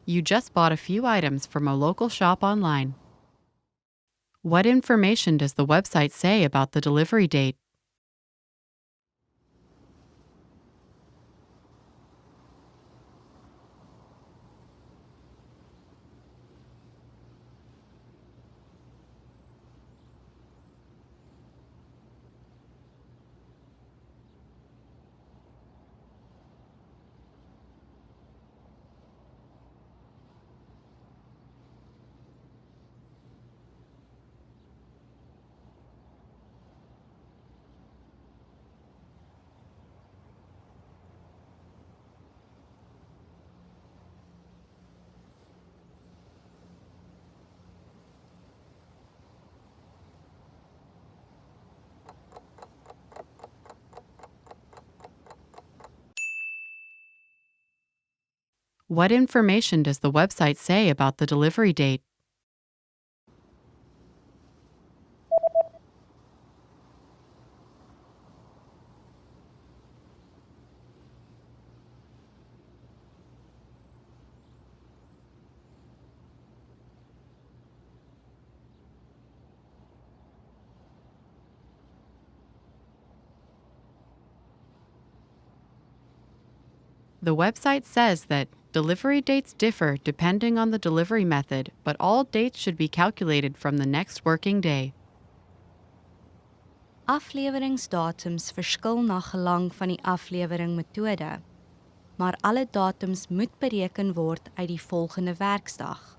You just bought a few items from a local shop online. What information does the website say about the delivery date? What information does the website say about the delivery date? The website says that delivery dates differ depending on the delivery method, but all dates should be calculated from the next working day. Afleweringsdatums verskil na gelang van die aflewering metode, maar alle datums moet bereken word uit die volgende werksdag.